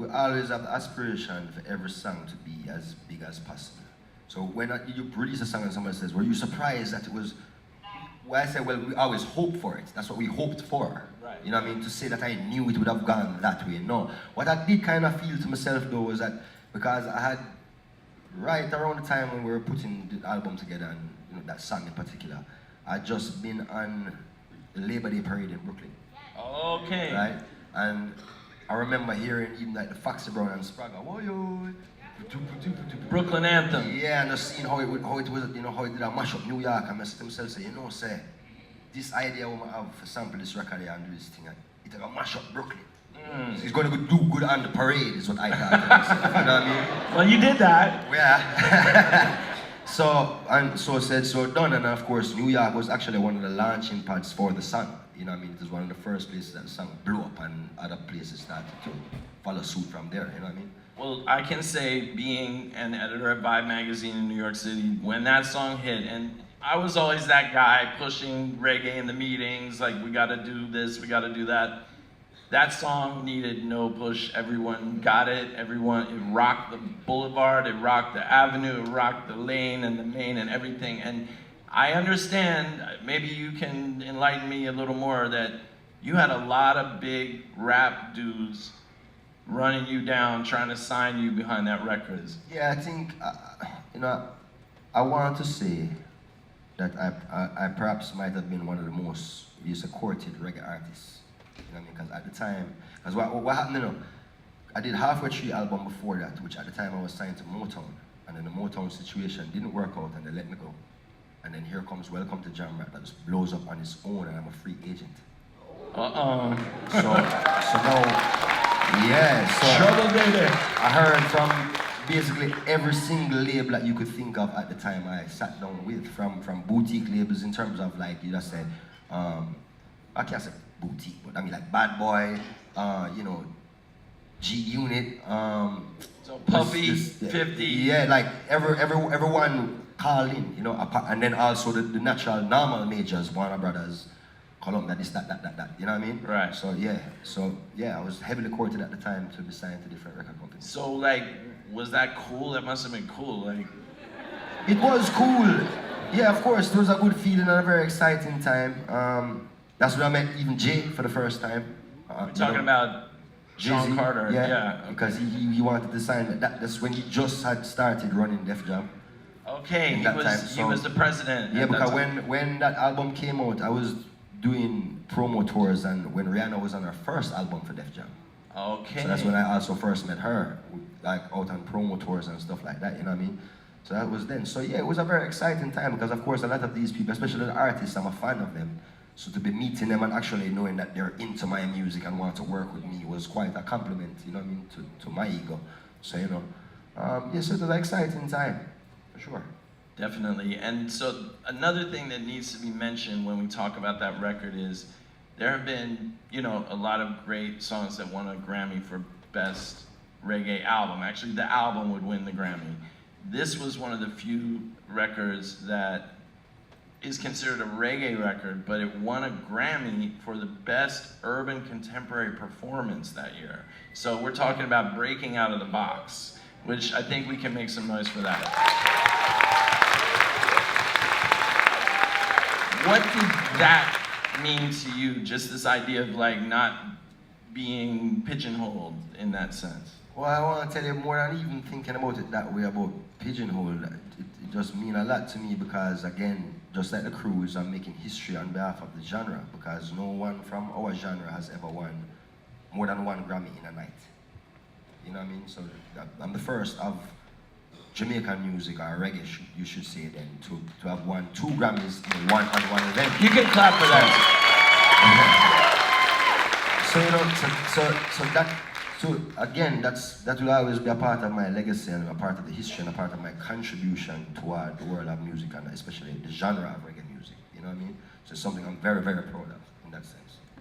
we always have the aspiration for every song to be as big as possible. So when you release a song and someone says, were you surprised that it was, well, I say, well, we always hope for it. That's what we hoped for. Right. You know what I mean? To say that I knew it would have gone that way. No. What I did kind of feel to myself though was that because I had, right around the time when we were putting the album together and that song in particular, I'd just been on the Labor Day parade in Brooklyn. Okay. Right? And I remember hearing even like the Foxy Brown and Spragga, whoa yo, Brooklyn anthem. yeah, and just seeing how it was, how it did a mash up New York, and I said to myself, say, say, this idea we have for sample this record here and do this thing, it's gonna mash up Brooklyn. It's gonna do good on the parade, is what I thought. You know what I mean? Well, you did that. Yeah. So said, so done, and of course New York was actually one of the launching pads for the song. You know what I mean? It was one of the first places that the song blew up, and other places started to follow suit from there. You know what I mean? Well, I can say, being an editor at Vibe magazine in New York City, when that song hit, and I was always that guy pushing reggae in the meetings, like we gotta do this, we gotta do that. That song needed no push. Everyone got it. Everyone, it rocked the boulevard, it rocked the avenue, it rocked the lane and the main and everything. And I understand, maybe you can enlighten me a little more, that you had a lot of big rap dudes running you down, trying to sign you behind that record. Yeah, I think, I want to say that I perhaps might have been one of the most courted reggae artists. You know what I mean? Because at the time, because what happened, I did Halfway Tree album before that, which at the time I was signed to Motown, and then the Motown situation didn't work out and they let me go. And then here comes Welcome to Jamrock that just blows up on its own, and I'm a free agent. So now, yeah, so trouble baby. I heard from basically every single label that you could think of at the time I sat down with, from boutique labels in terms of like, you just said, I can't say boutique, but I mean like Bad Boy, G Unit, so Puffy, 50. Yeah, like everyone called in, and then also the natural normal majors, Warner Brothers, Columbia, this, that, you know what I mean? Right. So yeah, I was heavily courted at the time to be signed to different record companies. So like, was that cool? That must have been cool, like. It was cool. Yeah, of course, it was a good feeling and a very exciting time. That's when I met even Jay for the first time. We're talking about Sean Carter, yeah. Because he wanted to sign, that's when he just had started running Def Jam. Okay, he was the president. Yeah, because when that album came out, I was doing promo tours, and when Rihanna was on her first album for Def Jam. Okay. So that's when I also first met her, like out on promo tours and stuff like that, you know what I mean? So that was then. So yeah, it was a very exciting time because of course a lot of these people, especially the artists, I'm a fan of them. So to be meeting them and actually knowing that they're into my music and want to work with me was quite a compliment, you know what I mean, to my ego. So, yes, it was an exciting time, for sure. Definitely. And so another thing that needs to be mentioned when we talk about that record is there have been, a lot of great songs that won a Grammy for Best Reggae Album. Actually, the album would win the Grammy. This was one of the few records that is considered a reggae record, but it won a Grammy for the best urban contemporary performance that year. So we're talking about breaking out of the box, which I think we can make some noise for that. What did that mean to you, just this idea of like not being pigeonholed in that sense? Well, I want to tell you, more than even thinking about it that way, about pigeonhole, it just means a lot to me because, again, just like the Cruise, I'm making history on behalf of the genre because no one from our genre has ever won more than one Grammy in a night. You know what I mean? So I'm the first of Jamaican music, or reggae, you should say then, to have won 2 Grammys in one event. You can clap for that. So again, that will always be a part of my legacy and a part of the history and a part of my contribution toward the world of music and especially the genre of reggae music. You know what I mean? So it's something I'm very, very proud of in that sense.